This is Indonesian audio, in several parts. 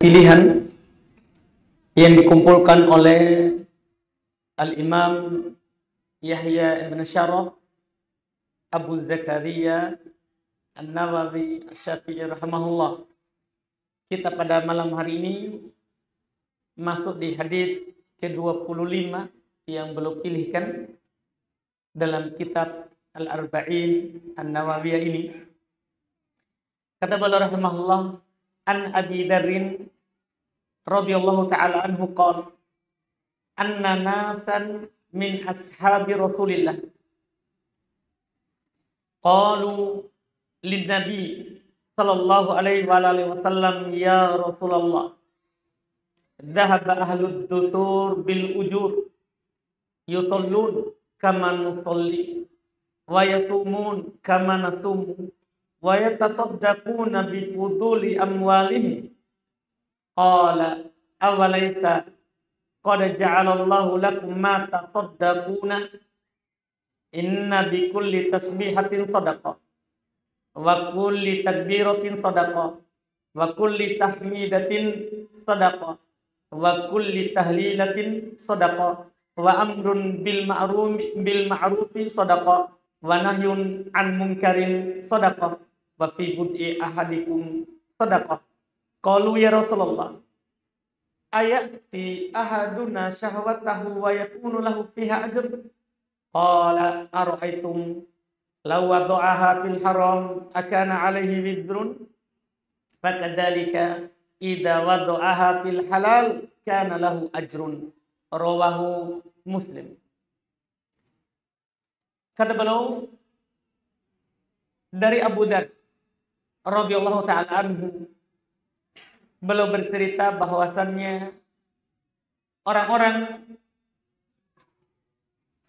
pilihan yang dikumpulkan oleh Al-Imam Yahya ibn Syaraf Abu Zakaria An-Nawawi Asy-Syafi'i rahimahullah. Kita pada malam hari ini masuk di hadits ke-25 yang beliau pilihkan dalam kitab Al-Arba'in An-Nawawiyah ini. Kata beliau rahimahullah, an Abi Dzarrin radhiyallahu ta'ala anhu qala anna nasan min ashabi Rasulillah qalu lin-nabi sallallahu alaihi wa alihi wasallam ya Rasulullah dhahaba ahlud dusur bil ujur yusallun kama nusalli wa yasumun kama nasumu wa yatasaddaquna bi fuduli amwalihim. Qala awalaysa qad ja'alallahu lakum ma tasaddaquna inna bi kulli tasbihatin sadaqah wa kulli takbiratin sadaqah wa kulli tahmidatin sadaqah wa kulli tahlilatin sadaqah wa amrun bil ma'rufi sadaqah wa nahyun an munkarin sadaqah wa fi bud'i ahadikum sadaqah. Qalu ya Rasulullah ayati ahaduna syahwatahu wa yakunu lahu fiha ajr. Qala ara'aytum law wada'aha fil haram akana alaihi wizrun fakadzalika idza wada'aha fil halal kana lahu ajrun. Rawahu Muslim. Kata beliau dari Abu Dzar radhiyallahu ta'ala anhu, beliau bercerita bahwasannya orang-orang,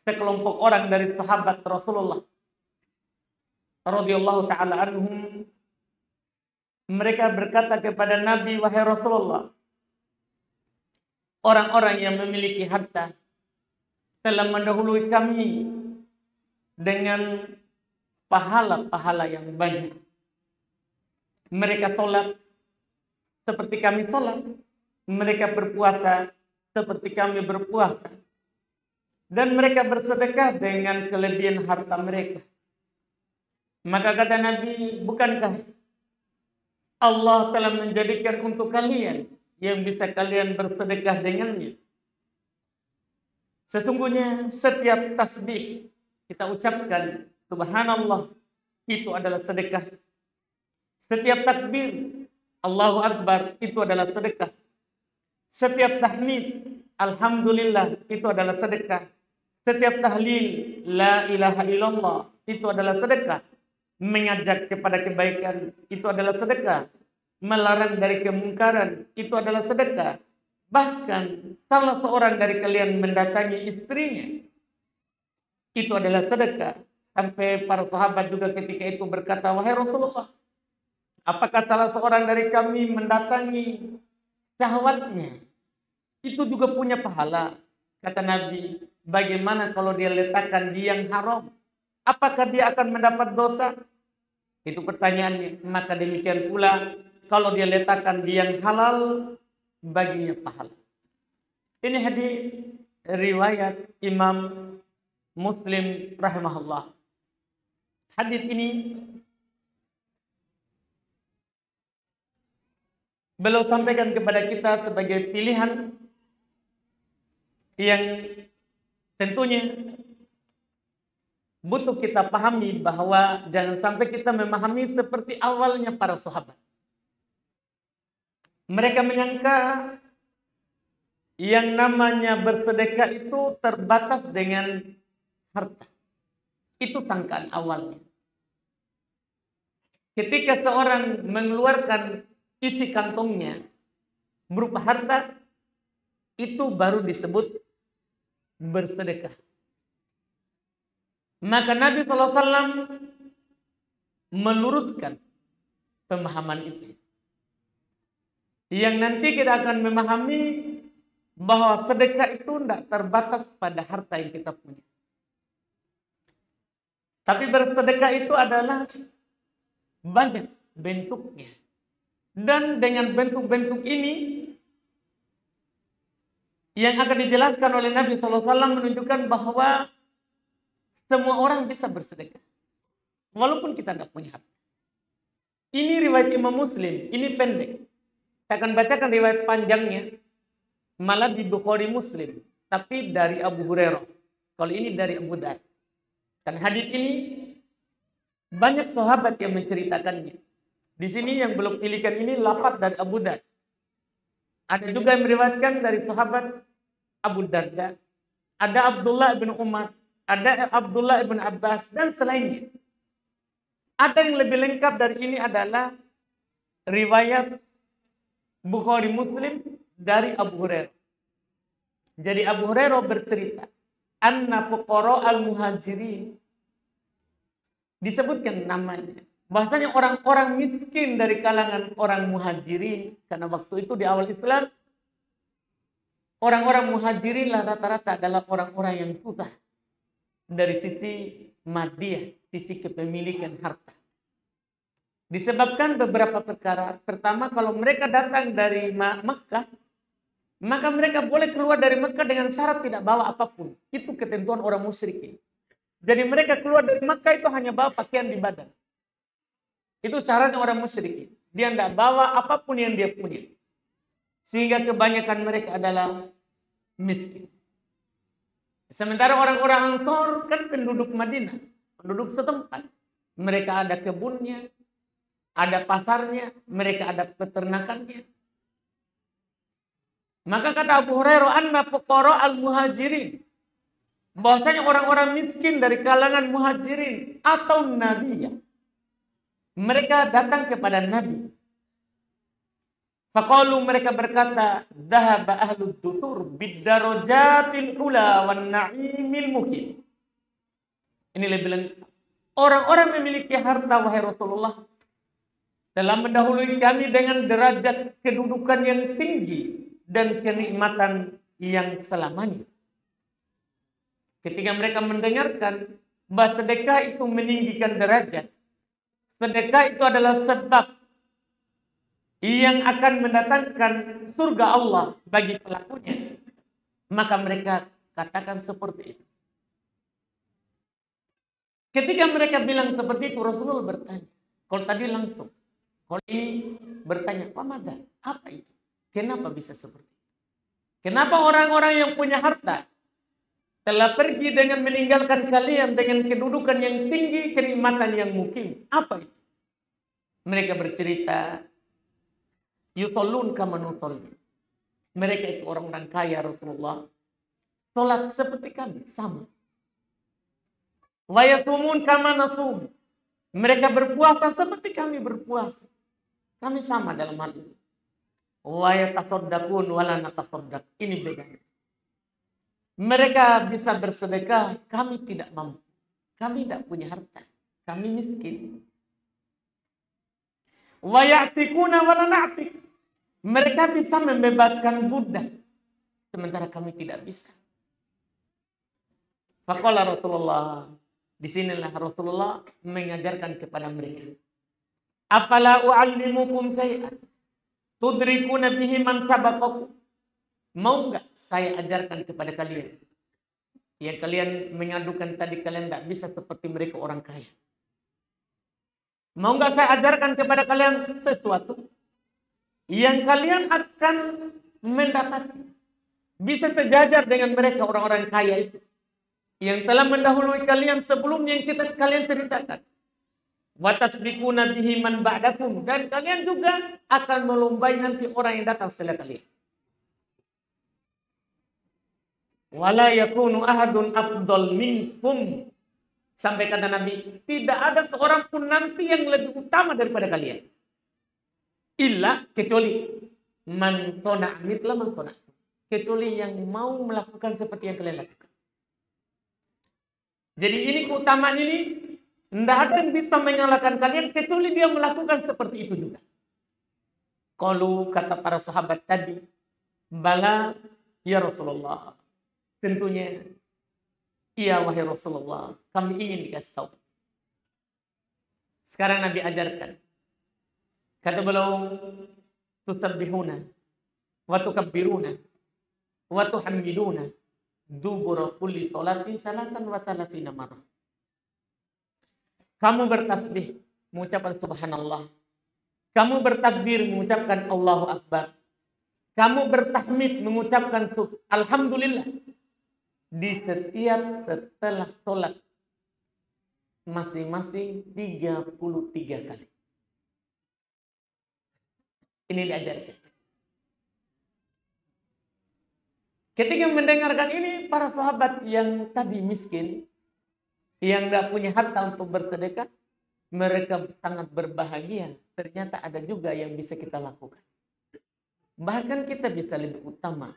sekelompok orang dari sahabat Rasulullah radhiyallahu ta'ala anhum, mereka berkata kepada Nabi, wahai Rasulullah, orang-orang yang memiliki harta telah mendahului kami dengan pahala-pahala yang banyak. Mereka sholat seperti kami sholat, mereka berpuasa seperti kami berpuasa, dan mereka bersedekah dengan kelebihan harta mereka. Maka kata Nabi, bukankah Allah telah menjadikan untuk kalian yang bisa kalian bersedekah dengannya? Sesungguhnya setiap tasbih kita ucapkan subhanallah itu adalah sedekah. Setiap takbir Allahu Akbar itu adalah sedekah. Setiap tahmid alhamdulillah itu adalah sedekah. Setiap tahlil la ilaha illallah itu adalah sedekah. Mengajak kepada kebaikan itu adalah sedekah. Melarang dari kemungkaran itu adalah sedekah. Bahkan salah seorang dari kalian mendatangi istrinya itu adalah sedekah. Sampai para sahabat juga ketika itu berkata, wahai Rasulullah, apakah salah seorang dari kami mendatangi syahwatnya itu juga punya pahala? Kata Nabi, bagaimana kalau dia letakkan di yang haram? Apakah dia akan mendapat dosa? Itu pertanyaannya. Maka demikian pula kalau dia letakkan di yang halal, baginya pahala. Ini hadis riwayat Imam Muslim rahimahullah. Hadis ini beliau sampaikan kepada kita sebagai pilihan yang tentunya butuh kita pahami bahwa jangan sampai kita memahami seperti awalnya para sahabat. Mereka menyangka yang namanya bersedekah itu terbatas dengan harta. Itu sangkaan awalnya. Ketika seorang mengeluarkan isi kantongnya berupa harta, itu baru disebut bersedekah. Maka Nabi SAW meluruskan pemahaman itu. Yang nanti kita akan memahami bahwa sedekah itu tidak terbatas pada harta yang kita punya. Tapi bersedekah itu adalah banyak bentuknya. Dan dengan bentuk-bentuk ini yang akan dijelaskan oleh Nabi SAW menunjukkan bahwa semua orang bisa bersedekah. Walaupun kita tidak punya harta. Ini riwayat Imam Muslim, ini pendek. Saya akan bacakan riwayat panjangnya. Malah di Bukhari Muslim. Tapi dari Abu Hurairah. Kalau ini dari Abu Dar. Dan hadis ini banyak sahabat yang menceritakannya. Di sini yang belum pilihkan ini lafaz dari Abu Dar. Ada juga yang meriwayatkan dari sahabat Abu Darda. Ada Abdullah bin Umar. Ada Abdullah bin Abbas. Dan selainnya. Ada yang lebih lengkap dari ini adalah riwayat Bukhari Muslim dari Abu Hurairah. Jadi Abu Hurairah bercerita, anna fuqara al-muhajirin, disebutkan namanya. Bahasanya orang-orang miskin dari kalangan orang muhajirin, karena waktu itu di awal Islam, orang-orang muhajirin lah rata-rata adalah orang-orang yang susah dari sisi madiyah, sisi kepemilikan harta. Disebabkan beberapa perkara. Pertama, kalau mereka datang dari Mekah, maka mereka boleh keluar dari Mekah dengan syarat tidak bawa apapun. Itu ketentuan orang musyrik. Jadi mereka keluar dari Mekah itu hanya bawa pakaian di badan. Itu syaratnya orang musyrik. Dia tidak bawa apapun yang dia punya. Sehingga kebanyakan mereka adalah miskin. Sementara orang-orang Ansor kan penduduk Madinah, penduduk setempat. Mereka ada kebunnya, ada pasarnya, mereka ada peternakannya. Maka kata Abu Hurairah, anna fuqara al-muhajirin, bahwasanya orang-orang miskin dari kalangan muhajirin atau nabiyah, mereka datang kepada Nabi. Faqalu, mereka berkata, dhahaba ahlud duthur bid-darajatil ula wan na'imil muqim. Ini lebih lengkap. Orang-orang memiliki harta, wahai Rasulullah, telah mendahului kami dengan derajat kedudukan yang tinggi dan kenikmatan yang selamanya. Ketika mereka mendengarkan bahwa sedekah itu meninggikan derajat, sedekah itu adalah sebab yang akan mendatangkan surga Allah bagi pelakunya, maka mereka katakan seperti itu. Ketika mereka bilang seperti itu, Rasulullah bertanya. Kalau tadi langsung, kalau ini bertanya, Pamada, apa itu? Kenapa bisa seperti itu? Kenapa orang-orang yang punya harta telah pergi dengan meninggalkan kalian dengan kedudukan yang tinggi, kenikmatan yang mukim? Apa itu? Mereka bercerita, yusallun kama nusalli. Mereka itu orang-orang kaya Rasulullah. Salat seperti kami, sama. Wa yasumun kama nasum. Mereka berpuasa seperti kami berpuasa. Kami sama dalam hal ini. Wa yatasaddaqun wa la natasaddaq. Ini bedanya. Mereka bisa bersedekah, kami tidak mampu. Kami tidak punya harta. Kami miskin. Wa ya'tikuna wa la na'tik. Mereka bisa membebaskan budak, sementara kami tidak bisa. Faqala Rasulullah, disinilah Rasulullah mengajarkan kepada mereka. Afala u'allimukum syai'an tudrikuna bihi man sabaqakum. Mau enggak saya ajarkan kepada kalian? Ya, kalian mengadukan tadi kalian tidak bisa seperti mereka orang kaya. Mau enggak saya ajarkan kepada kalian sesuatu yang kalian akan mendapati, bisa sejajar dengan mereka orang-orang kaya itu, yang telah mendahului kalian sebelumnya yang kalian ceritakan. Wa tasbiquna bihi man ba'dakum, dan kalian juga akan melombai nanti orang yang datang setelah kalian. Wala yakunu ahadun afdal minkum, sampai kata Nabi, tidak ada seorang pun nanti yang lebih utama daripada kalian. Illa, kecuali man sona mitla man sona, kecuali yang mau melakukan seperti yang kalian lakukan. Jadi ini keutamaan ini, tidak ada yang bisa mengalahkan kalian kecuali dia melakukan seperti itu juga. Kalau kata para sahabat tadi, bala ya Rasulullah, tentunya iya wahai Rasulullah, kami ingin dikasih tahu. Sekarang Nabi ajarkan. Kata beliau, tusabbihuna wa tukabbiruna wa tuhammiduna dubura kulli salatin salasan wa salatina marrah. Kamu bertasbih, mengucapkan subhanallah. Kamu bertakbir, mengucapkan Allahu Akbar. Kamu bertahmid, mengucapkan alhamdulillah. Di setiap setelah sholat. Masing-masing 33 kali. Ini diajarkan. Ketika mendengarkan ini, para sahabat yang tadi miskin, yang tidak punya harta untuk bersedekah, mereka sangat berbahagia. Ternyata ada juga yang bisa kita lakukan. Bahkan kita bisa lebih utama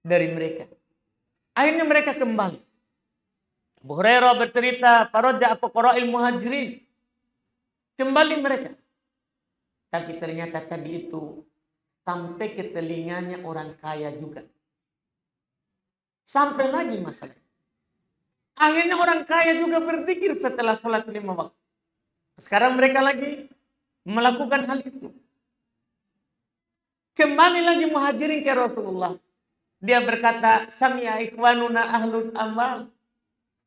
dari mereka. Akhirnya mereka kembali. Abu Hurairah bercerita, faraja fuqara'il muhajirin. Kembali mereka. Tapi ternyata tadi itu sampai ke telinganya orang kaya juga. Sampai lagi masalah. Akhirnya orang kaya juga berzikir setelah sholat 5 waktu. Sekarang mereka lagi melakukan hal itu. Kembali lagi muhajirin ke Rasulullah. Dia berkata, Sami'a ikhwanuna ahlul amwal.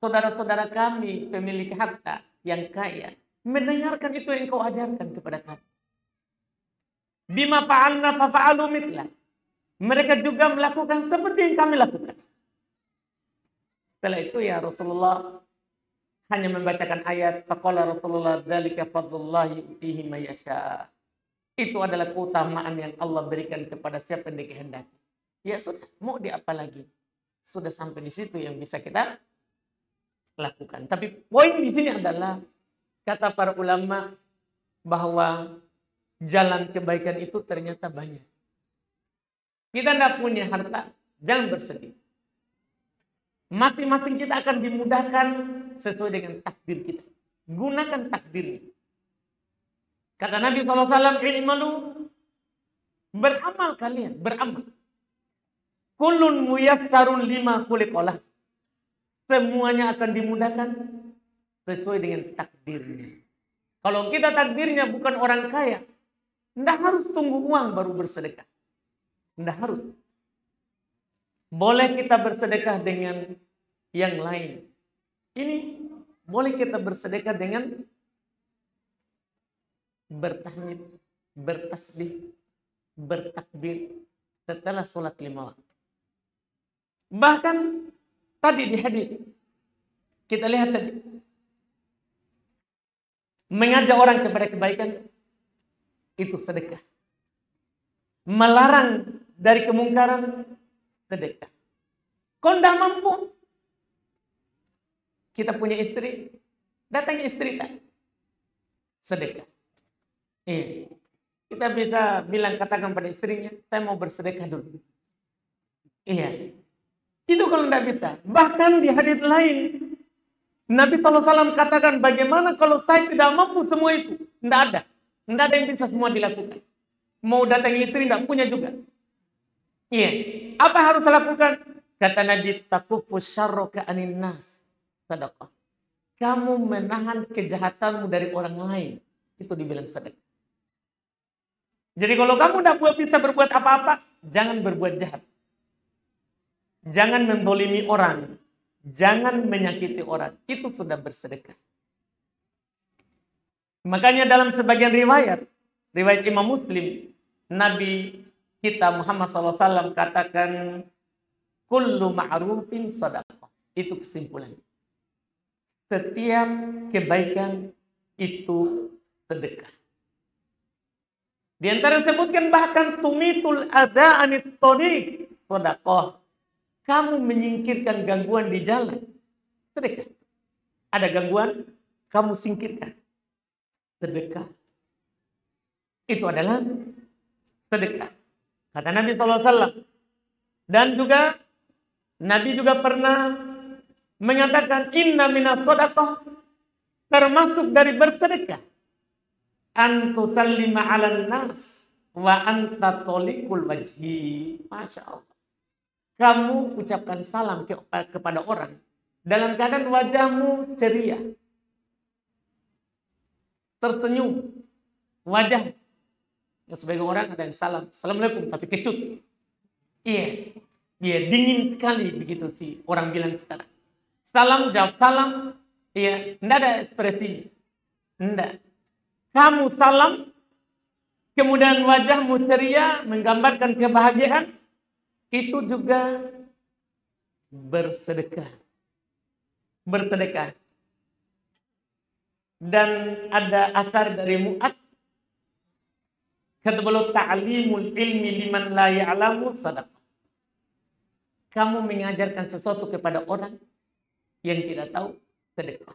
Saudara-saudara kami pemilik harta yang kaya. Mendengarkan itu yang kau ajarkan kepada kami. Bima fa'alna fa'alu mitla. Mereka juga melakukan seperti yang kami lakukan. Setelah itu ya Rasulullah hanya membacakan ayat faqala Rasulullah dzalika fadlullahi yu'tihi may yasha. Itu adalah keutamaan yang Allah berikan kepada siapa yang dikehendaki. Ya sudah, mau di apa lagi? Sudah sampai di situ yang bisa kita lakukan. Tapi poin di sini adalah kata para ulama bahwa jalan kebaikan itu ternyata banyak. Kita tidak punya harta, jangan bersedih. Masing-masing kita akan dimudahkan sesuai dengan takdir kita. Gunakan takdirnya. Kata Nabi SAW, i'malu, beramal kalian, beramal. Kullun muyassarun lima khuliqalah. Semuanya akan dimudahkan sesuai dengan takdirnya. Kalau kita takdirnya bukan orang kaya, tidak harus tunggu uang baru bersedekah. Tidak harus. Boleh kita bersedekah dengan yang lain. Ini boleh kita bersedekah dengan bertahmid, bertasbih, bertakbir setelah sholat 5 waktu. Bahkan tadi di hadis kita lihat tadi mengajak orang kepada kebaikan itu sedekah. Melarang dari kemungkaran sedekah. Kalau tidak mampu, kita punya istri, datangi istri tak? Sedekah. Iya. Kita bisa bilang, katakan pada istrinya, saya mau bersedekah dulu. Iya. Itu kalau tidak bisa. Bahkan di hadis lain, Nabi SAW katakan, bagaimana kalau saya tidak mampu semua itu? Tidak ada. Tidak ada yang bisa semua dilakukan. Mau datangi istri, tidak punya juga. Iya. Apa harus lakukan? Kata Nabi, takufus syarroka anin nas. Sedekah. Kamu menahan kejahatanmu dari orang lain. Itu dibilang sedekah. Jadi kalau kamu tidak bisa berbuat apa-apa, jangan berbuat jahat. Jangan mendolimi orang. Jangan menyakiti orang. Itu sudah bersedekah. Makanya dalam sebagian riwayat Imam Muslim, Nabi kita Muhammad SAW katakan, kullu ma'rufin sadaqah. Itu kesimpulan. Setiap kebaikan itu sedekah. Di antara disebutkan bahkan tumitul adza anit thariq sedekah. Kamu menyingkirkan gangguan di jalan. Sedekah. Ada gangguan, kamu singkirkan. Sedekah. Itu adalah sedekah. Kata Nabi SAW. Dan juga Nabi juga pernah mengatakan inna minas shadaqah, termasuk dari bersedekah, antu sallima 'alan nas wa anta tolikul wajhi. Masya Allah. Kamu ucapkan salam kepada orang dalam keadaan wajahmu ceria, tersenyum, wajah Sebagai orang ada yang salam, assalamualaikum, tapi kecut. Iya, iya dingin sekali begitu sih orang bilang sekarang. Salam jawab salam, iya, enggak ada ekspresinya, enggak. Kamu salam, kemudian wajahmu ceria, menggambarkan kebahagiaan, itu juga bersedekah. Bersedekah. Dan ada asar dari Mu'ad, kata beliau, ta'limul ilmi liman la ya'lamu sadaqah. Kamu mengajarkan sesuatu kepada orang yang tidak tahu, sedekah.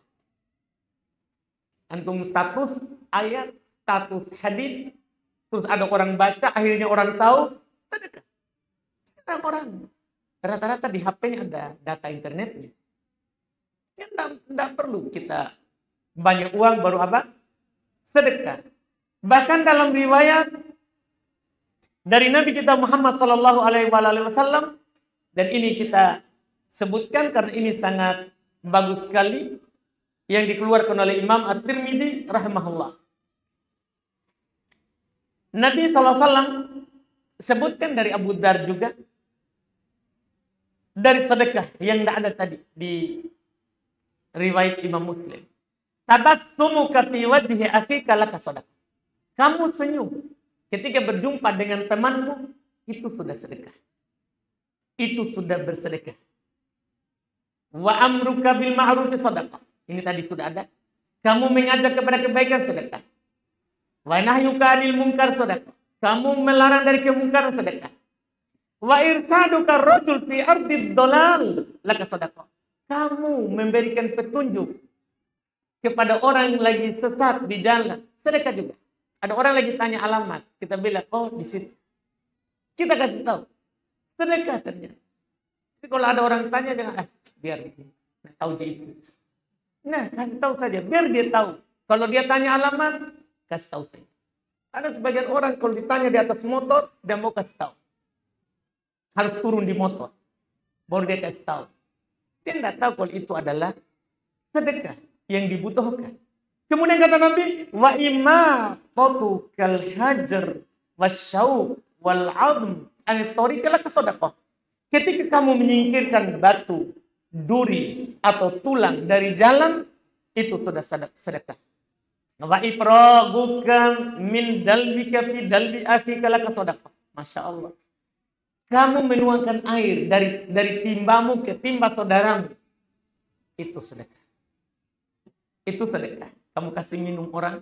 Antum status ayat, status hadis, terus ada orang baca, akhirnya orang tahu, sedekah. Sekarang orang rata-rata di HP-nya ada data internetnya. Ya, tidak perlu kita banyak uang baru apa? Sedekah. Bahkan dalam riwayat dari Nabi kita Muhammad sallallahu alaihi wasallam, dan ini kita sebutkan karena ini sangat bagus sekali, yang dikeluarkan oleh Imam At-Tirmidzi rahimahullah. Nabi SAW sebutkan dari Abu Dar juga, dari sedekah yang tidak ada tadi di riwayat Imam Muslim. Tabassumuka fi wajhi akhika laka sadaqah. Kamu senyum ketika berjumpa dengan temanmu, itu sudah sedekah. Itu sudah bersedekah. Wa amruka bil ma'rufi sadaqah. Ini tadi sudah ada. Kamu mengajak kepada kebaikan, sedekah. Wa nahyuka 'anil munkar, sedekah. Kamu melarang dari kemungkaran, sedekah. Wa irsaduka rajul fi ardid dolal, laka sedekah. Kamu memberikan petunjuk kepada orang yang lagi sesat di jalan, sedekah juga. Ada orang lagi tanya alamat, kita bilang, oh di situ. Kita kasih tahu. Sedekah ternyata. Jadi kalau ada orang tanya, jangan, biar tahu aja itu. Nah, kasih tahu saja, biar dia tahu. Kalau dia tanya alamat, kasih tahu saja. Ada sebagian orang kalau ditanya di atas motor, dia mau kasih tahu. Harus turun di motor. Baru dia kasih tahu. Dia tidak tahu kalau itu adalah sedekah yang dibutuhkan. Kemudian kata Nabi, wa imma tatu kal hajar wasyauq wal 'adm an tariqal kasadaqah. Ketika kamu menyingkirkan batu, duri atau tulang dari jalan, itu sudah sedekah. Wa ifraguka min dalbika fi dalbi akhika laka sadaqah. Masya Allah. Kamu menuangkan air dari timbamu ke timba saudaramu, itu sedekah. Itu sedekah. Kamu kasih minum orang,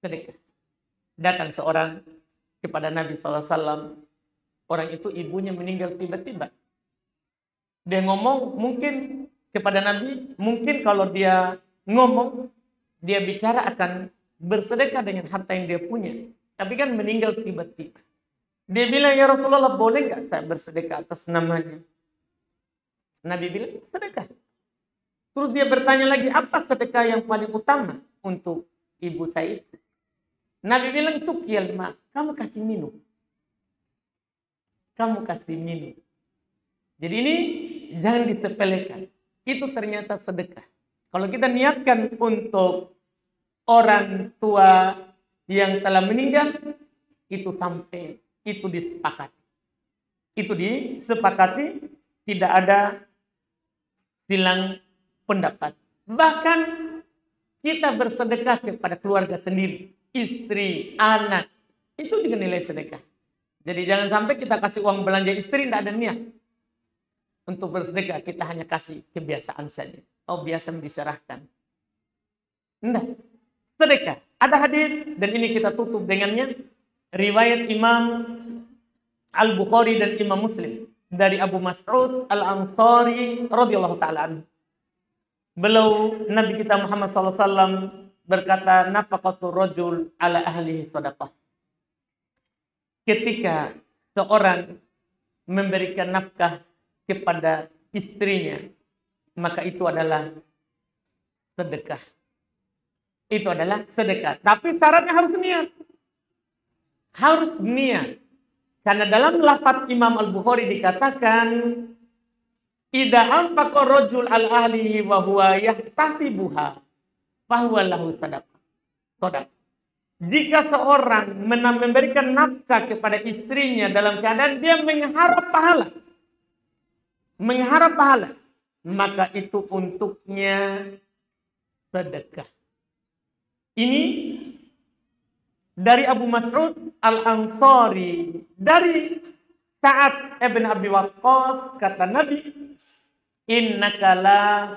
sedekah. Datang seorang kepada Nabi SAW. Orang itu ibunya meninggal tiba-tiba. Dia ngomong mungkin kepada Nabi, mungkin kalau dia ngomong, dia bicara akan bersedekah dengan harta yang dia punya. Tapi kan meninggal tiba-tiba. Dia bilang, ya Rasulullah, boleh nggak saya bersedekah atas namanya? Nabi bilang, sedekah. Terus dia bertanya lagi, apa sedekah yang paling utama untuk ibu saya itu? Nabi bilang, sukiyal ma, kamu kasih minum. Kamu kasih minum. Jadi ini jangan disepelekan. Itu ternyata sedekah. Kalau kita niatkan untuk orang tua yang telah meninggal, itu sampai, itu disepakati. Itu disepakati, tidak ada silang pendapat. Bahkan kita bersedekah kepada keluarga sendiri, istri, anak, itu juga nilai sedekah. Jadi jangan sampai kita kasih uang belanja istri, tidak ada niat untuk bersedekah. Kita hanya kasih kebiasaan saja. Oh, biasa diserahkan. Tidak. Sedekah. Ada hadis, dan ini kita tutup dengannya. Riwayat Imam Al-Bukhari dan Imam Muslim. Dari Abu Mas'ud Al-Ansari radhiyallahu ta'ala anhu. Beliau, Nabi kita Muhammad SAW berkata, nafaqatul rajul ala ahlihi sadaqah. Ketika seorang memberikan nafkah kepada istrinya, maka itu adalah sedekah. Itu adalah sedekah. Tapi syaratnya harus niat. Harus niat. Karena dalam lafaz Imam Al-Bukhari dikatakan, idza anfaqa rajul al ahlihi wa huwa yahtasibuha fa huwa lahu sadaqah. Jika seorang memberikan nafkah kepada istrinya dalam keadaan dia mengharap pahala, maka itu untuknya sedekah. Ini dari Abu Mas'ud Al-Ansari, dari Sa'ad ibn Abi Waqqas, kata Nabi, innaka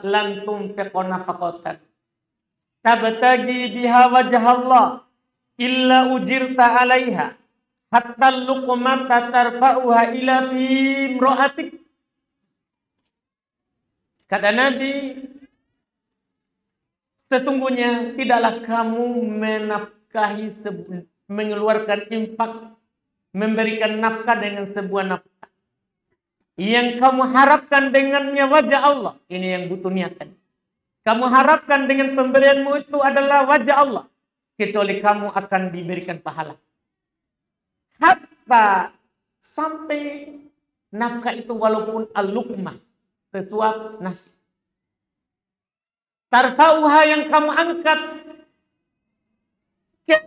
lan tunfiqu nafaqatan tabtagi biha wajh Allah illa ujirta 'alaiha hatta luqmata tarfa'uha ila fi imra'atik. Kata Nabi, sesungguhnya tidaklah kamu mengeluarkan infak, memberikan nafkah dengan sebuah nafkah yang kamu harapkan dengannya wajah Allah. Ini yang butuh niatan. Kamu harapkan dengan pemberianmu itu adalah wajah Allah, kecuali kamu akan diberikan pahala. Hatta sampai nafkah itu walaupun al-luqmah, sesuap nasi. Tarfauha yang kamu angkat ke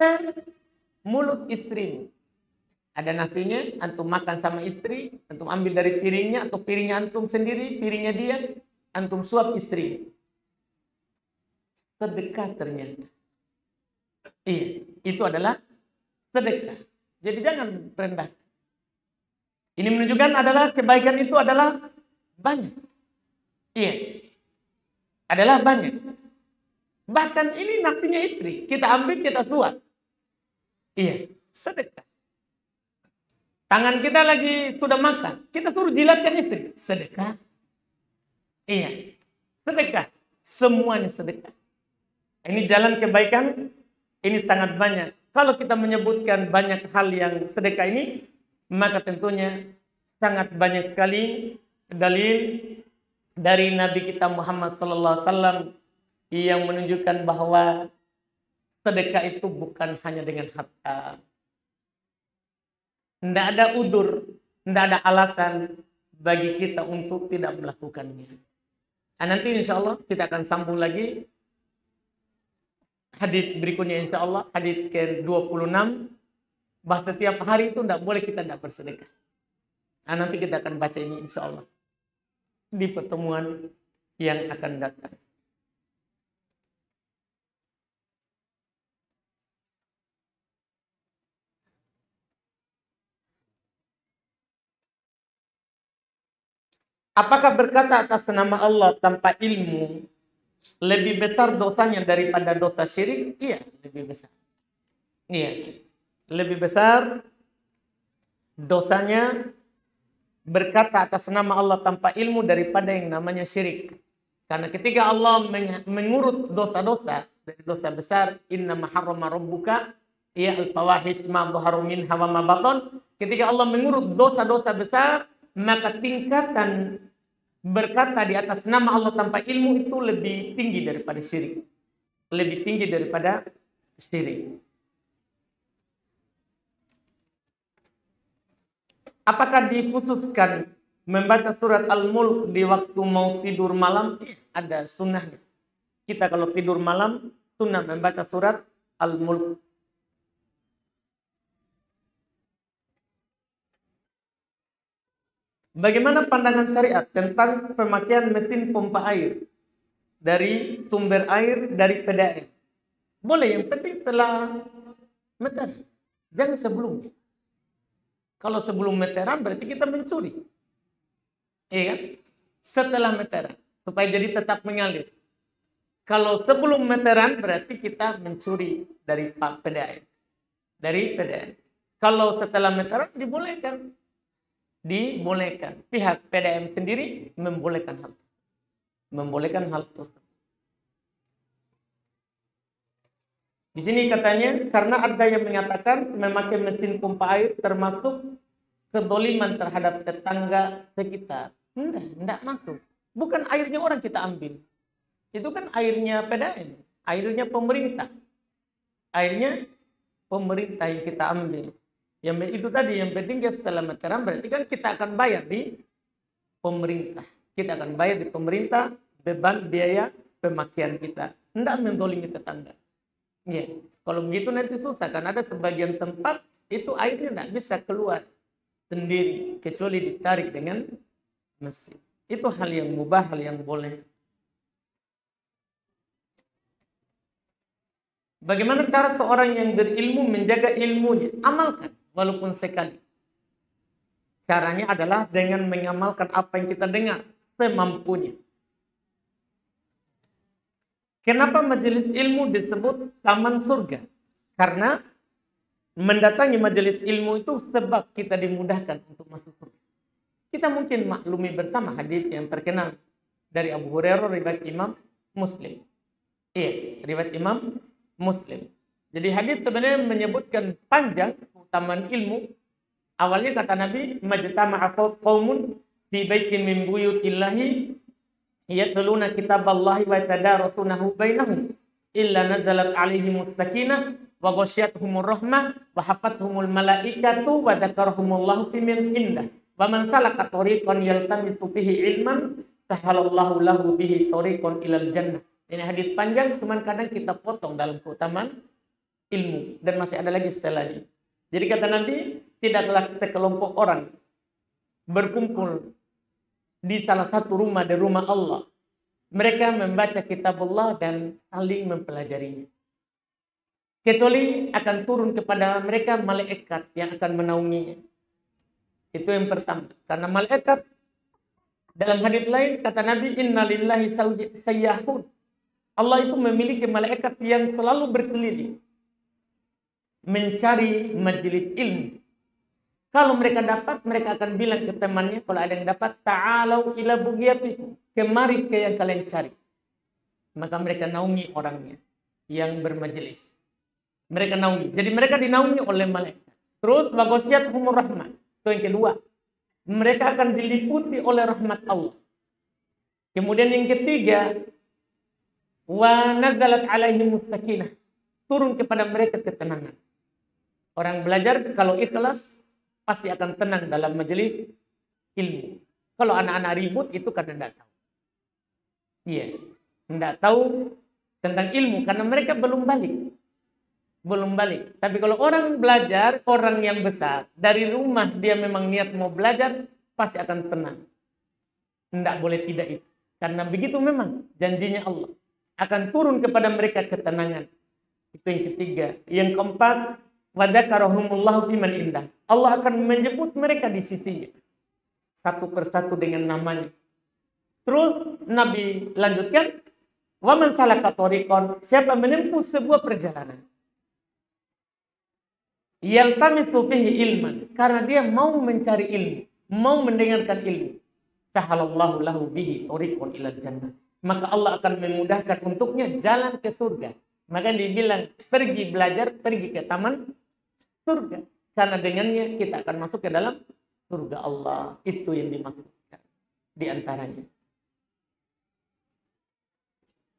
mulut istrimu. Ada nasinya, antum makan sama istri, antum ambil dari piringnya atau piringnya antum sendiri, piringnya dia, antum suap istri. Sedekah ternyata. Iya, itu adalah sedekah. Jadi jangan rendah. Ini menunjukkan adalah kebaikan itu adalah banyak. Iya. Adalah banyak. Bahkan ini nasinya istri. Kita ambil, kita suap. Iya, sedekah. Tangan kita lagi sudah makan. Kita suruh jilatkan istri. Sedekah. Iya, sedekah. Semuanya sedekah. Ini jalan kebaikan. Ini sangat banyak. Kalau kita menyebutkan banyak hal yang sedekah ini, maka tentunya sangat banyak sekali dalil dari Nabi kita Muhammad SAW yang menunjukkan bahwa sedekah itu bukan hanya dengan harta. Tidak ada udzur, tidak ada alasan bagi kita untuk tidak melakukannya. Nah, nanti insya Allah kita akan sambung lagi hadits berikutnya, insya Allah hadits ke-26, bahwa setiap hari itu tidak boleh kita tidak bersedekah. Nah, nanti kita akan baca ini insya Allah di pertemuan yang akan datang. Apakah berkata atas nama Allah tanpa ilmu lebih besar dosanya daripada dosa syirik? Iya, lebih besar. Iya, lebih besar dosanya berkata atas nama Allah tanpa ilmu daripada yang namanya syirik. Karena ketika Allah mengurut dosa-dosa dari dosa besar, innama harrama rabbuka ya al-fawahish ma dhahara minha wa ma batan. Ketika Allah mengurut dosa-dosa besar, maka tingkatan berkata di atas nama Allah tanpa ilmu itu lebih tinggi daripada syirik. Lebih tinggi daripada syirik. Apakah dikhususkan membaca surat Al-Mulk di waktu mau tidur malam? Ada sunnahnya. Kita kalau tidur malam, sunnah membaca surat Al-Mulk. Bagaimana pandangan syariat tentang pemakaian mesin pompa air dari sumber air dari PDAM? Boleh, yang penting setelah meteran, jangan sebelumnya. Kalau sebelum meteran berarti kita mencuri. Iya kan? Setelah meteran, supaya jadi tetap mengalir. Kalau sebelum meteran berarti kita mencuri dari PDAM. Dari PDAM. Kalau setelah meteran dibolehkan. Dibolehkan. Pihak PDAM sendiri membolehkan hal itu. Membolehkan hal tersebut. Di sini katanya karena ada yang menyatakan memakai mesin pompa air termasuk kedoliman terhadap tetangga sekitar. Enggak masuk. Bukan airnya orang kita ambil. Itu kan airnya PDAM, airnya pemerintah. Airnya pemerintah yang kita ambil. Yang itu tadi yang penting setelah meteran berarti kan kita akan bayar di pemerintah. Kita akan bayar di pemerintah beban biaya pemakaian kita. Tidak mendolimi tetangga. Ya, kalau begitu nanti susah kan ada sebagian tempat itu airnya tidak bisa keluar sendiri kecuali ditarik dengan mesin. Itu hal yang mubah, hal yang boleh. Bagaimana cara seorang yang berilmu menjaga ilmunya? Amalkan walaupun sekali. Caranya adalah dengan mengamalkan apa yang kita dengar semampunya. Kenapa majelis ilmu disebut taman surga? Karena mendatangi majelis ilmu itu sebab kita dimudahkan untuk masuk surga. Kita mungkin maklumi bersama hadis yang terkenal dari Abu Hurairah riwayat Imam Muslim. Iya, riwayat Imam Muslim. Jadi hadis sebenarnya menyebutkan panjang keutamaan ilmu. Awalnya kata Nabi, majtama'a qaumun fi baitin min buyutillahi yatluna kitaballahi wa yatadarasunahu bainahum illa nazalat alaihimus sakinah wa ghasyiyatuhumur rahmah wa hafathumul malaikatu wa dzakarahumullahu fi min indah wa man salaka tariqan yaltamisu fihi ilman sahalallahu lahu bihi tariqan ilal jannah. Ini hadis panjang, cuman kadang kita potong dalam keutamaan ilmu dan masih ada lagi setelahnya. Jadi kata Nabi, tidaklah sekelompok orang berkumpul di salah satu rumah dari rumah Allah. Mereka membaca kitab Allah dan saling mempelajarinya. Kecuali akan turun kepada mereka malaikat yang akan menaunginya. Itu yang pertama. Karena malaikat dalam hadis lain kata Nabi, innalillahi sayyahun. Allah itu memiliki malaikat yang selalu berkeliling mencari majelis ilmu. Kalau mereka dapat, mereka akan bilang ke temannya, kalau ada yang dapat, ta'alau ila bughiyatikum, kemari ke yang kalian cari. Maka mereka naungi orangnya yang bermajelis. Mereka naungi. Jadi mereka dinaungi oleh malaikat. Terus baghasyiyatuhumur rahmah. Itu yang kedua. Mereka akan diliputi oleh rahmat Allah. Kemudian yang ketiga, wa nazalat alaihimus sakinah. Turun kepada mereka ketenangan. Orang belajar kalau ikhlas pasti akan tenang dalam majelis ilmu. Kalau anak-anak ribut itu karena tidak tahu. Iya, tidak tahu tentang ilmu karena mereka belum balik. Belum balik. Tapi kalau orang belajar, orang yang besar, dari rumah dia memang niat mau belajar, pasti akan tenang. Tidak boleh tidak itu. Karena begitu memang janjinya Allah. Akan turun kepada mereka ketenangan. Itu yang ketiga. Yang keempat, wadzakarahumullahu fiman indah. Allah akan menyebut mereka di sisinya. Satu persatu dengan namanya. Terus Nabi lanjutkan, wa man salaka tariqan, siapa menempuh sebuah perjalanan. Yaltamisu fihi ilman, karena dia mau mencari ilmu, mau mendengarkan ilmu. Sahalallahu lahu bihi tariqan ilal jannah. Maka Allah akan memudahkan untuknya jalan ke surga. Maka dibilang pergi belajar, pergi ke taman surga. Karena dengannya kita akan masuk ke dalam surga Allah. Itu yang dimaksudkan di antaranya.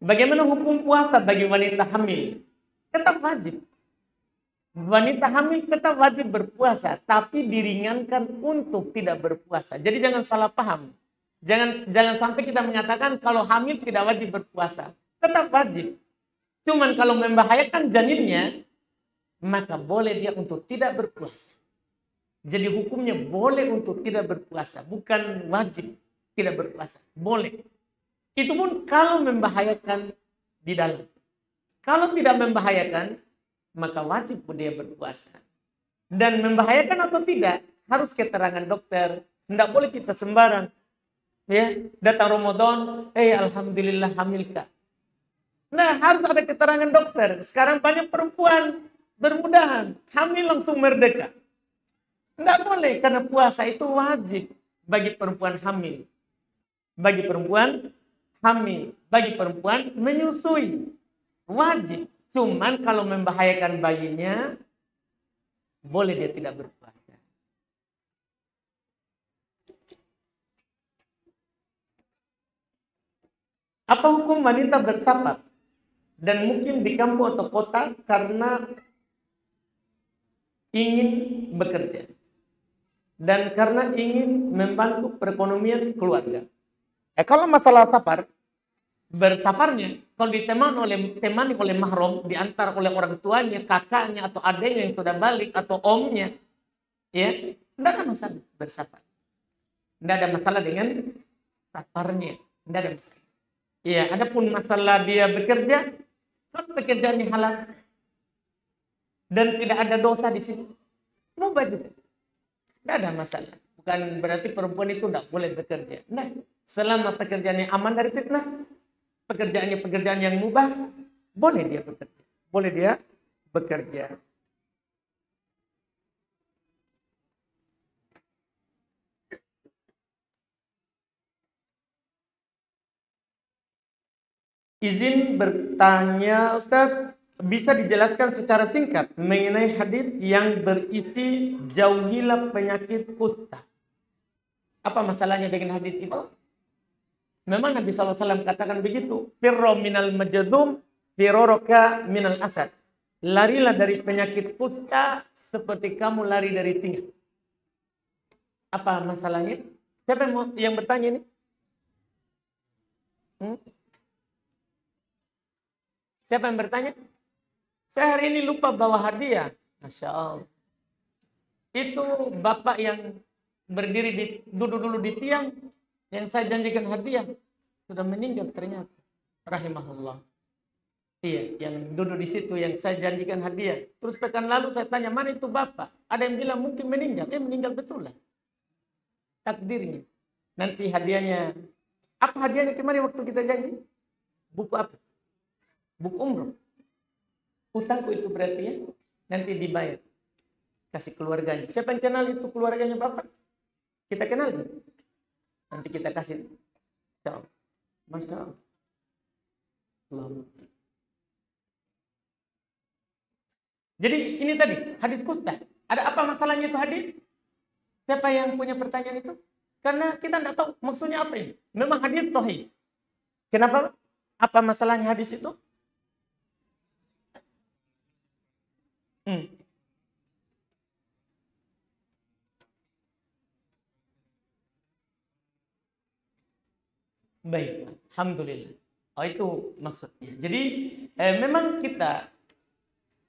Bagaimana hukum puasa bagi wanita hamil? Tetap wajib. Wanita hamil tetap wajib berpuasa, tapi diringankan untuk tidak berpuasa. Jadi jangan salah paham. Jangan sampai kita menyatakan kalau hamil tidak wajib berpuasa. Tetap wajib. Cuman kalau membahayakan janinnya, maka boleh dia untuk tidak berpuasa. Jadi hukumnya boleh untuk tidak berpuasa, bukan wajib tidak berpuasa. Boleh. Itu pun kalau membahayakan di dalam. Kalau tidak membahayakan, maka wajib dia berpuasa. Dan membahayakan atau tidak, harus keterangan dokter. Tidak boleh kita sembarang. Ya, datang Ramadan, alhamdulillah hamilkah. Nah, harus ada keterangan dokter. Sekarang banyak perempuan bermudahan, hamil langsung merdeka. Tidak boleh, karena puasa itu wajib bagi perempuan hamil. Bagi perempuan hamil, bagi perempuan menyusui. Wajib. Cuman kalau membahayakan bayinya, boleh dia tidak berpuasa. Apa hukum wanita bersafar dan mukim di kampung atau kota karena ingin bekerja dan karena ingin membantu perekonomian keluarga? Kalau masalah safar, bersafarnya, kalau temani oleh mahram, diantar oleh orang tuanya, kakaknya, atau adiknya yang sudah balik, atau omnya, ya, tidak ada masalah bersafar. Tidak ada masalah dengan safarnya, tidak ada masalah. Ya, adapun masalah dia bekerja, kan pekerjaannya halal dan tidak ada dosa di sini, mubah juga, tidak ada masalah. Bukan berarti perempuan itu tidak boleh bekerja. Nah, selama pekerjaannya aman dari fitnah, pekerjaannya pekerjaan yang mubah, boleh dia bekerja. Boleh dia bekerja. Izin bertanya, Ustadz, bisa dijelaskan secara singkat mengenai hadis yang berisi jauhilah penyakit kusta. Apa masalahnya dengan hadis itu? Memang Nabi SAW katakan begitu. Firro minal majadum, firoroka minal asad. Larilah dari penyakit kusta seperti kamu lari dari singa. Apa masalahnya? Siapa yang bertanya ini? Siapa yang bertanya? Saya hari ini lupa bawa hadiah. Masya Allah. Itu bapak yang berdiri duduk dulu di tiang yang saya janjikan hadiah sudah meninggal ternyata. Rahimahullah. Iya, yang duduk di situ yang saya janjikan hadiah. Terus pekan lalu saya tanya, mana itu bapak? Ada yang bilang mungkin meninggal. Meninggal betul lah. Takdirnya. Nanti hadiahnya. Apa hadiahnya kemarin waktu kita janji? Buku apa? Buku umroh. Utangku itu berarti ya, nanti dibayar. Kasih keluarganya. Siapa yang kenal itu keluarganya bapak? Kita kenal. Nanti kita kasih. Masya Allah. Jadi ini tadi, hadis kusta. Ada apa masalahnya itu hadis? Siapa yang punya pertanyaan itu? Karena kita tidak tahu maksudnya apa ini. Memang hadis sahih. Kenapa? Apa masalahnya hadis itu? Baik, alhamdulillah. Oh, itu maksudnya. Jadi memang kita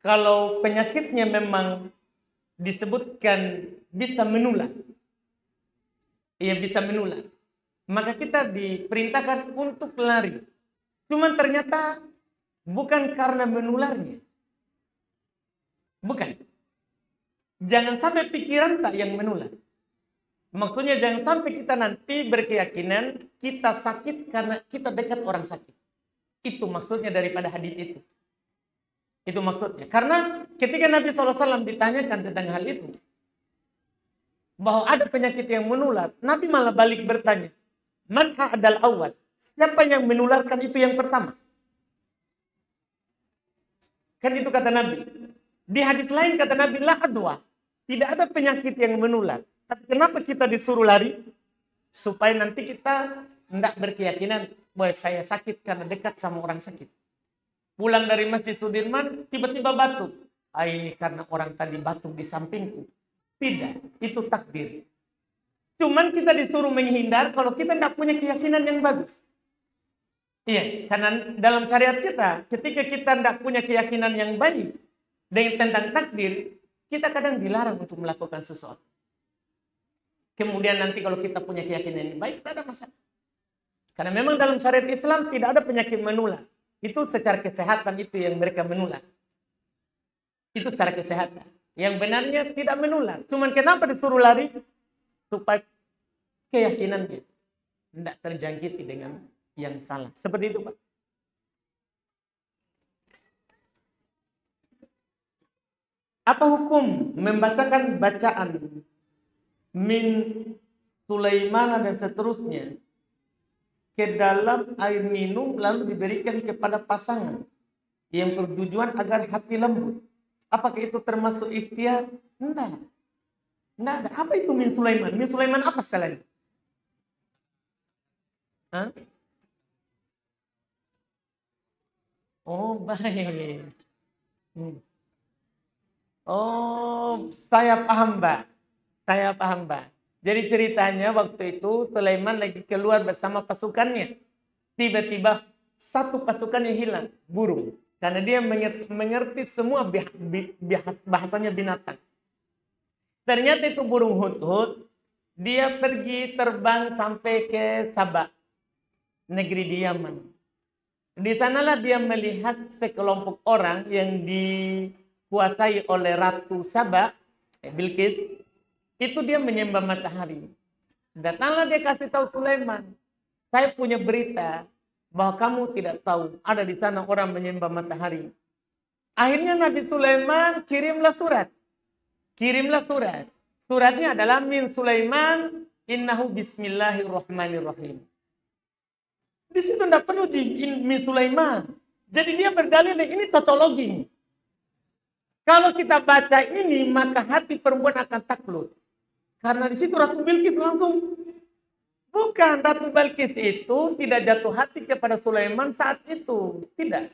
kalau penyakitnya memang disebutkan bisa menular. Iya, bisa menular. Maka kita diperintahkan untuk lari. Cuman ternyata bukan karena menularnya. Bukan. Jangan sampai pikiran tak yang menular. Maksudnya jangan sampai kita nanti berkeyakinan kita sakit karena kita dekat orang sakit. Itu maksudnya daripada hadis itu. Itu maksudnya. Karena ketika Nabi SAW ditanyakan tentang hal itu, bahwa ada penyakit yang menular, Nabi malah balik bertanya, man ha'adal awal? Siapa yang menularkan itu yang pertama? Kan itu kata Nabi. Di hadis lain kata Nabi, la adwa. Tidak ada penyakit yang menular. Tapi kenapa kita disuruh lari? Supaya nanti kita tidak berkeyakinan bahwa saya sakit karena dekat sama orang sakit. Pulang dari Masjid Sudirman, tiba-tiba batuk. Ini karena orang tadi batuk di sampingku. Tidak, itu takdir. Cuman kita disuruh menghindar kalau kita tidak punya keyakinan yang bagus. Iya, karena dalam syariat kita, ketika kita tidak punya keyakinan yang baik dengan tentang takdir, kita kadang dilarang untuk melakukan sesuatu. Kemudian nanti kalau kita punya keyakinan yang baik, tidak ada masalah. Karena memang dalam syariat Islam tidak ada penyakit menular. Itu secara kesehatan itu yang mereka menular. Itu secara kesehatan. Yang benarnya tidak menular. Cuman kenapa disuruh lari? Supaya keyakinannya tidak terjangkiti dengan yang salah. Seperti itu, Pak. Apa hukum membacakan bacaan min Sulaiman dan seterusnya ke dalam air minum lalu diberikan kepada pasangan yang bertujuan agar hati lembut? Apakah itu termasuk ikhtiar? Tidak. Tidak ada. Apa itu min Sulaiman? Min Sulaiman apa sekalian? Hah? Oh, baik. Oh, saya paham, Mbak. Saya paham, Mbak. Jadi ceritanya waktu itu Sulaiman lagi keluar bersama pasukannya. Tiba-tiba satu pasukannya hilang, burung. Karena dia mengerti semua bahasanya binatang. Ternyata itu burung hudhud, dia pergi terbang sampai ke Sabah, negeri di Yaman. Di sanalah dia melihat sekelompok orang yang dikuasai oleh Ratu Sabah, Bilqis. Itu dia menyembah matahari. Datanglah dia kasih tahu Sulaiman, saya punya berita bahwa kamu tidak tahu ada di sana orang menyembah matahari. Akhirnya Nabi Sulaiman kirimlah surat. Suratnya adalah min Sulaiman innahu bismillahirrahmanirrahim. Di situ tidak perlu min Sulaiman. Jadi dia berdalil ini cocologi. Kalau kita baca ini maka hati perempuan akan takluk. Karena di situ Ratu Bilqis langsung. Bukan, Ratu Bilqis itu tidak jatuh hati kepada Sulaiman saat itu. Tidak.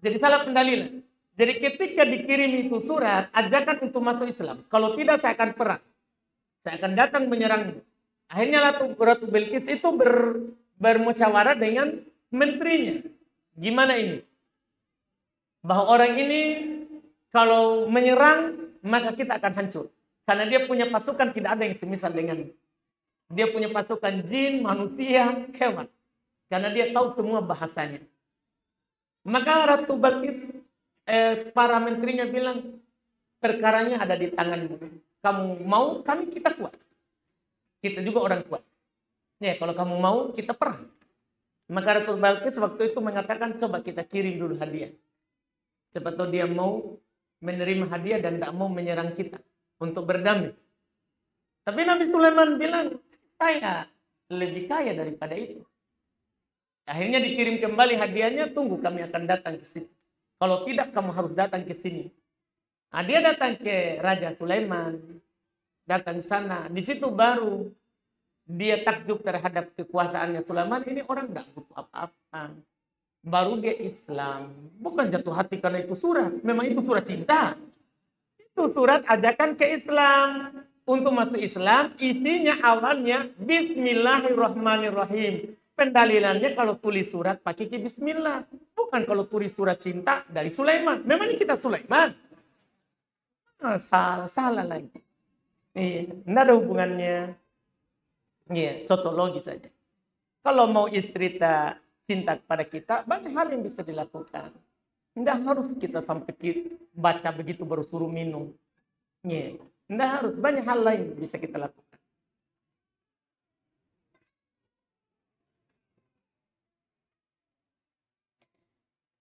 Jadi salah pendalilan. Jadi ketika dikirim itu surat, ajakan untuk masuk Islam. Kalau tidak saya akan perang. Saya akan datang menyerangmu. Akhirnya Ratu Bilqis itu bermusyawarah dengan menterinya. Gimana ini? Bahwa orang ini kalau menyerang, maka kita akan hancur. Karena dia punya pasukan tidak ada yang semisal dengannya. Dia punya pasukan jin, manusia, hewan. Karena dia tahu semua bahasanya. Maka Ratu Bilqis, para menterinya bilang, perkaranya ada di tanganmu. Kamu mau, kita kuat. Kita juga orang kuat. Ya, kalau kamu mau, kita perang. Maka Ratu Bilqis waktu itu mengatakan, coba kita kirim dulu hadiah. Cepat tahu dia mau menerima hadiah dan tidak mau menyerang kita untuk berdamai. Tapi Nabi Sulaiman bilang, saya lebih kaya daripada itu. Akhirnya dikirim kembali hadiahnya, tunggu kami akan datang ke sini. Kalau tidak kamu harus datang ke sini. Nah, dia datang ke Raja Sulaiman, datang sana. Di situ baru dia takjub terhadap kekuasaannya Sulaiman. Ini orang tidak butuh apa-apa. Baru dia Islam. Bukan jatuh hati karena itu surat. Memang itu surat cinta. Itu surat ajakan ke Islam. Untuk masuk Islam, isinya awalnya Bismillahirrahmanirrahim. Pendalilannya kalau tulis surat pakai Bismillah. Bukan kalau tulis surat cinta dari Sulaiman. Memangnya kita Sulaiman? Salah lagi. Tidak ada hubungannya. Iya, cocologi saja. Kalau mau istri cinta kepada kita, banyak hal yang bisa dilakukan. Tidak harus kita sampai baca begitu baru suruh minum. Iya. Tidak harus, banyak hal lain bisa kita lakukan.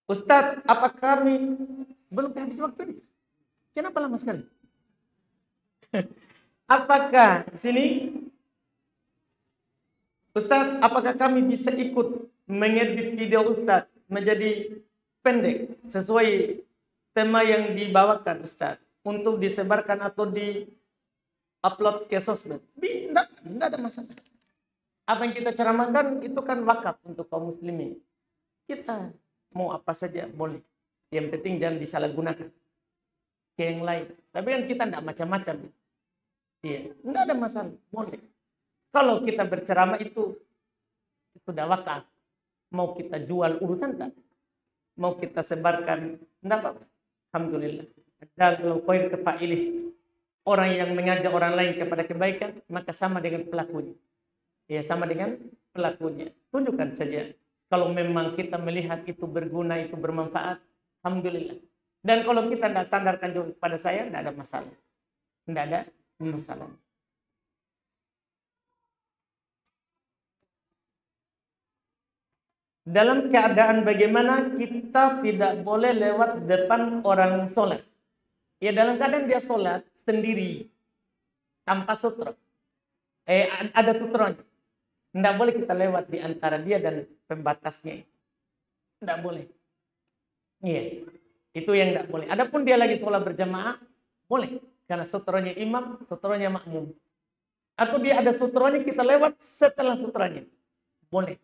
Ustadz, apa kami belum habis waktu ini? Kenapa lama sekali? Apakah sini, Ustadz, apakah kami bisa ikut mengedit video Ustadz menjadi pendek sesuai tema yang dibawakan Ustadz? Untuk disebarkan atau di-upload ke sosmed. Tidak ada masalah. Apa yang kita ceramahkan itu kan wakaf untuk kaum muslimin. Kita mau apa saja boleh. Yang penting jangan disalahgunakan ke yang lain. Tapi kan kita tidak macam-macam. Iya, tidak ada masalah. Boleh. Kalau kita berceramah itu sudah wakaf. Mau kita jual urusan tak? Mau kita sebarkan, tidak apa-apa. Alhamdulillah. Dalam koin kefailih, orang yang mengajak orang lain kepada kebaikan, maka sama dengan pelakunya. Ya, sama dengan pelakunya. Tunjukkan saja. Kalau memang kita melihat itu berguna, itu bermanfaat, alhamdulillah. Dan kalau kita tidak sandarkan juga kepada saya, tidak ada masalah. Tidak ada masalah. Dalam keadaan bagaimana kita tidak boleh lewat depan orang sholat. Ya dalam keadaan dia sholat sendiri. Tanpa sutra. Ada sutranya. Tidak boleh kita lewat di antara dia dan pembatasnya. Tidak boleh. Iya. Itu yang tidak boleh. Adapun dia lagi sholat berjamaah, boleh. Karena sutranya imam, sutranya makmum. Atau dia ada sutranya, kita lewat setelah sutranya. Boleh.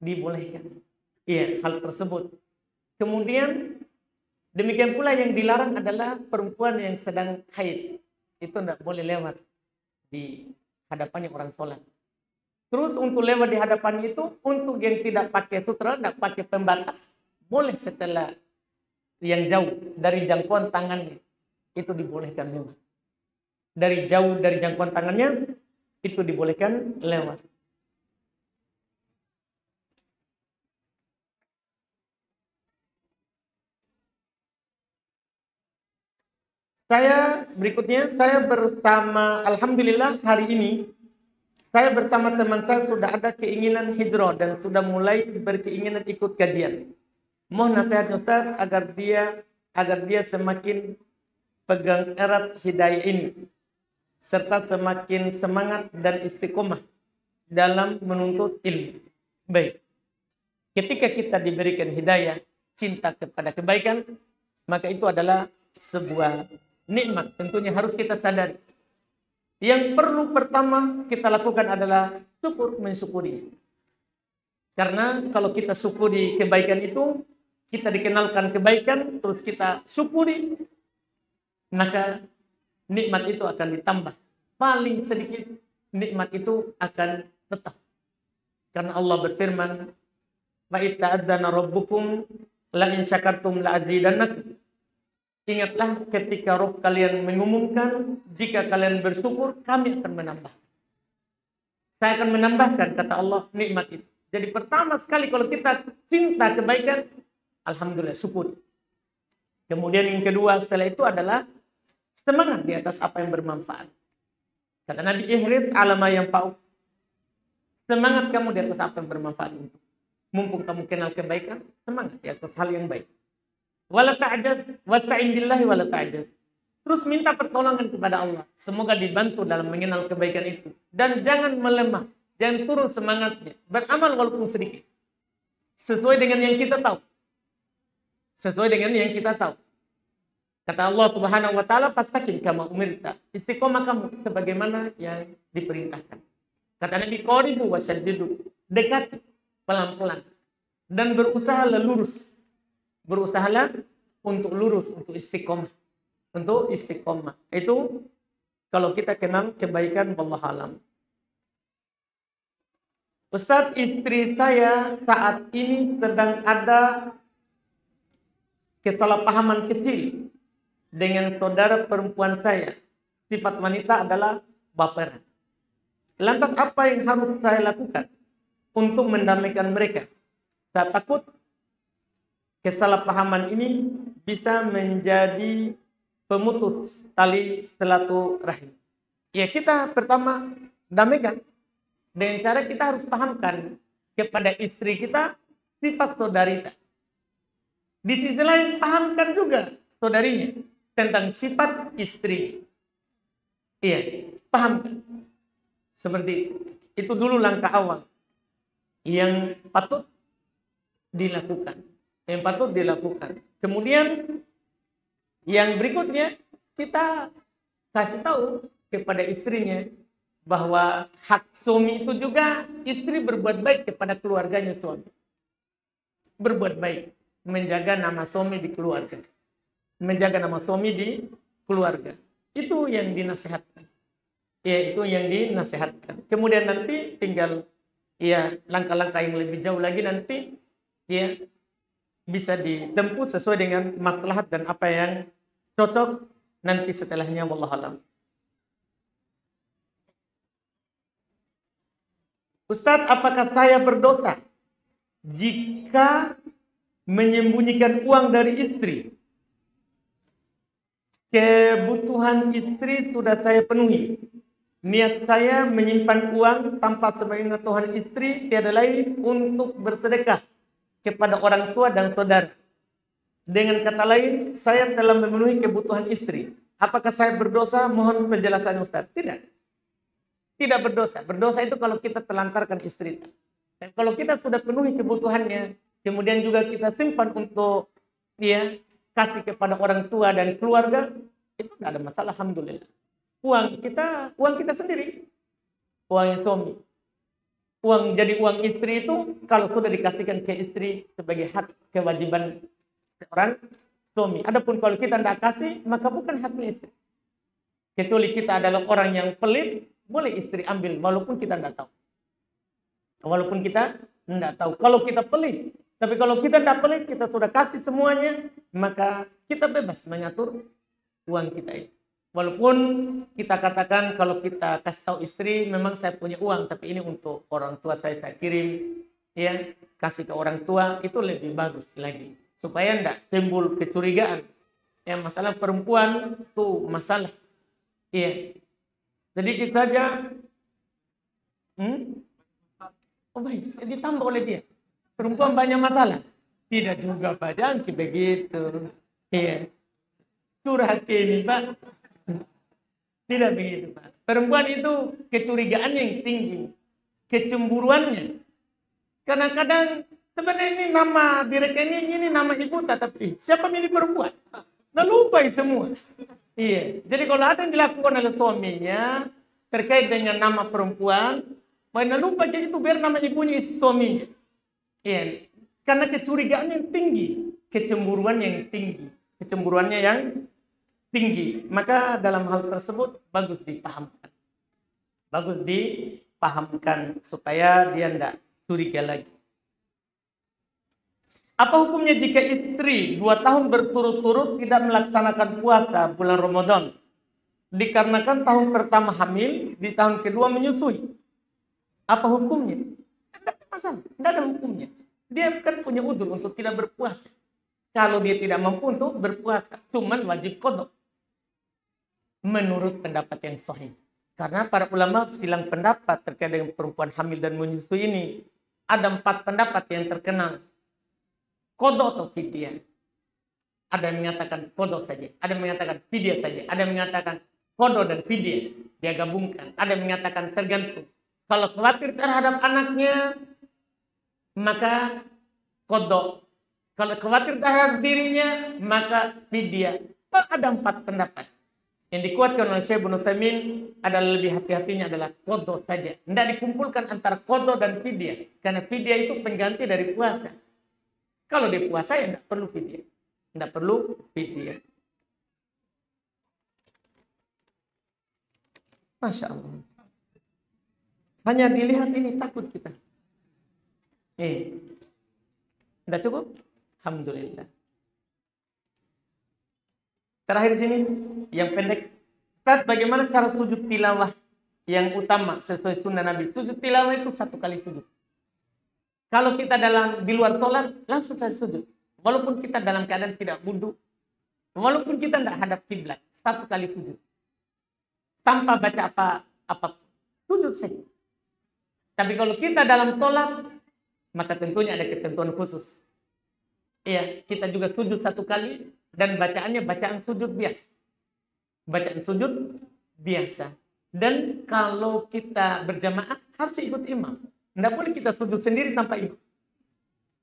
Dibolehkan. Iya, hal tersebut. Kemudian demikian pula yang dilarang adalah perempuan yang sedang haid. Itu tidak boleh lewat di hadapannya orang sholat. Terus untuk lewat di hadapan itu, untuk yang tidak pakai sutra, tidak pakai pembatas, boleh setelah yang jauh dari jangkauan tangannya, itu dibolehkan lewat. Dari jauh dari jangkauan tangannya, itu dibolehkan lewat. Berikutnya, saya bersama, alhamdulillah hari ini, saya bersama teman saya sudah ada keinginan hijrah dan sudah mulai berkeinginan ikut kajian. Mohon nasihat Ustaz agar dia semakin pegang erat hidayah ini, serta semakin semangat dan istiqomah dalam menuntut ilmu. Baik, ketika kita diberikan hidayah, cinta kepada kebaikan, maka itu adalah sebuah nikmat. Tentunya harus kita sadari. Yang perlu pertama kita lakukan adalah mensyukuri. Karena kalau kita syukuri kebaikan itu, kita dikenalkan kebaikan, terus kita syukuri, maka nikmat itu akan ditambah. Paling sedikit nikmat itu akan tetap. Karena Allah berfirman, "Wa itta'adzana rabbukum la in syakartum la azidannakum." Ingatlah ketika Rabb kalian mengumumkan, jika kalian bersyukur, kami akan menambah. Saya akan menambahkan, kata Allah, nikmat itu. Jadi pertama sekali kalau kita cinta kebaikan, alhamdulillah, syukur. Kemudian yang kedua setelah itu adalah semangat di atas apa yang bermanfaat. Kata Nabi, ihrid ala ma yanfa'uk. Semangat kamu di atas apa yang bermanfaat untuk. Mumpung kamu kenal kebaikan, semangat di atas hal yang baik. Wala ta'jaz, wasta'in billahi wala ta'jaz. Terus minta pertolongan kepada Allah. Semoga dibantu dalam mengenal kebaikan itu. Dan jangan melemah, jangan turun semangatnya. Beramal walaupun sedikit. Sesuai dengan yang kita tahu. Sesuai dengan yang kita tahu. Kata Allah Subhanahu wa taala, "Fastaqim kama umirta." Istiqomah kamu sebagaimana yang diperintahkan. Kata Nabi, "Qaribu wasyaddidu." Dekat pelan-pelan dan berusahalah lurus. Berusahalah untuk lurus, untuk istiqomah. Untuk istiqomah. Itu kalau kita kenal kebaikan, wallahu alam. Ustaz, istri saya saat ini sedang ada kesalahpahaman kecil dengan saudara perempuan saya. Sifat wanita adalah baperan. Lantas apa yang harus saya lakukan untuk mendamaikan mereka? Saya takut kesalahpahaman ini bisa menjadi pemutus tali silaturahim. Ya, kita pertama damaikan dengan cara kita harus pahamkan kepada istri kita sifat saudari kita. Di sisi lain pahamkan juga saudarinya tentang sifat istri. Iya, pahamkan. Seperti itu. Itu dulu langkah awal yang patut dilakukan. Yang patut dilakukan. Kemudian yang berikutnya kita kasih tahu kepada istrinya bahwa hak suami itu juga istri berbuat baik kepada keluarganya suami. Berbuat baik, menjaga nama suami di keluarga. Menjaga nama suami di keluarga. Itu yang dinasihatkan. Ya, itu yang dinasihatkan. Kemudian nanti tinggal ya langkah-langkah yang lebih jauh lagi nanti ya bisa ditempuh sesuai dengan maslahat dan apa yang cocok nanti setelahnya, wallahu alam. Ustadz, apakah saya berdosa jika menyembunyikan uang dari istri? Kebutuhan istri sudah saya penuhi. Niat saya menyimpan uang tanpa sepengetahuan istri tiada lain untuk bersedekah kepada orang tua dan saudara. Dengan kata lain, saya telah memenuhi kebutuhan istri. Apakah saya berdosa? Mohon penjelasan Ustaz. Tidak. Tidak berdosa. Berdosa itu kalau kita telantarkan istri. Dan kalau kita sudah penuhi kebutuhannya, kemudian juga kita simpan untuk ya kasih kepada orang tua dan keluarga, itu tidak ada masalah, alhamdulillah. Uang kita sendiri. Uangnya suami. Uang istri itu kalau sudah dikasihkan ke istri sebagai hak kewajiban seorang suami. Adapun kalau kita tidak kasih, maka bukan haknya istri. Kecuali kita adalah orang yang pelit, boleh istri ambil walaupun kita tidak tahu. Walaupun kita tidak tahu. Kalau kita pelit. Tapi kalau kita tidak pelit, kita sudah kasih semuanya, maka kita bebas mengatur uang kita itu. Walaupun kita katakan kalau kita kasih tahu istri, memang saya punya uang, tapi ini untuk orang tua saya kirim, ya kasih ke orang tua, itu lebih bagus lagi. Supaya tidak timbul kecurigaan. Yang masalah perempuan itu masalah. Iya. Sedikit saja. Oh baik, ditambah oleh dia. Perempuan banyak masalah. Tidak juga Pak Jangki begitu. Iya. Curhat ini Pak. Tidak begitu Pak. Perempuan itu kecurigaannya yang tinggi. Kecemburuannya. Karena kadang sebenarnya ini nama di rekening ini nama ibu tapi siapa milik perempuan? Nah lupa semua. Iya. Jadi kalau ada yang dilakukan oleh suaminya terkait dengan nama perempuan, mana lupa jadi itu biar nama ibunya suaminya. Iya. Karena kecurigaan yang tinggi, kecemburuan yang tinggi, kecemburuannya yang tinggi. Maka dalam hal tersebut bagus dipahamkan. Bagus dipahamkan supaya dia tidak curiga lagi. Apa hukumnya jika istri 2 tahun berturut-turut tidak melaksanakan puasa bulan Ramadan? Dikarenakan tahun pertama hamil, di tahun kedua menyusui. Apa hukumnya? Tidak ada masalah, tidak ada hukumnya. Dia kan punya udzur untuk tidak berpuasa. Kalau dia tidak mampu untuk berpuasa, cuman wajib qadha. Menurut pendapat yang sahih. Karena para ulama silang pendapat terkait dengan perempuan hamil dan menyusui ini. Ada 4 pendapat yang terkenal. Qadha atau fidyah. Ada yang menyatakan qadha saja. Ada yang menyatakan fidyah saja. Ada yang menyatakan qadha dan fidyah. Dia gabungkan. Ada yang menyatakan tergantung. Kalau khawatir terhadap anaknya, maka qadha. Kalau khawatir terhadap dirinya, maka fidyah. Ada 4 pendapat. Yang dikuatkan oleh Syekh Ibnu Utsaimin adalah lebih hati-hatinya adalah qadha saja. Tidak dikumpulkan antara qadha dan fidyah. Karena fidyah itu pengganti dari puasa. Kalau dia puasa ya tidak perlu fidyah. Tidak perlu fidyah. Masya Allah. Hanya dilihat ini takut kita. Tidak cukup? Alhamdulillah. Terakhir sini, yang pendek. Ustaz, bagaimana cara sujud tilawah yang utama sesuai sunnah Nabi? Sujud tilawah itu 1 kali sujud. Kalau kita di luar sholat, langsung saja sujud. Walaupun kita dalam keadaan tidak wudu, walaupun kita tidak hadap kiblat, 1 kali sujud. Tanpa baca apa sujud saja. Tapi kalau kita dalam sholat, maka tentunya ada ketentuan khusus. Iya, kita juga sujud 1 kali. Dan bacaannya bacaan sujud biasa. Bacaan sujud biasa. Dan kalau kita berjamaah harus ikut imam. Tidak boleh kita sujud sendiri tanpa imam.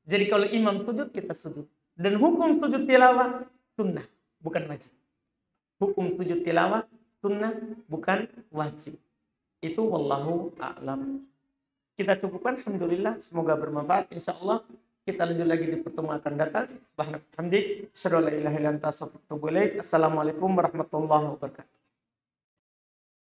Jadi kalau imam sujud, kita sujud. Dan hukum sujud tilawah sunnah, bukan wajib. Hukum sujud tilawah sunnah, bukan wajib. Itu wallahu a'lam. Kita cukupkan, alhamdulillah. Semoga bermanfaat, insyaallah. Kita lanjut lagi di pertemuan akan datang. Subhanallah. Assalamualaikum warahmatullahi wabarakatuh.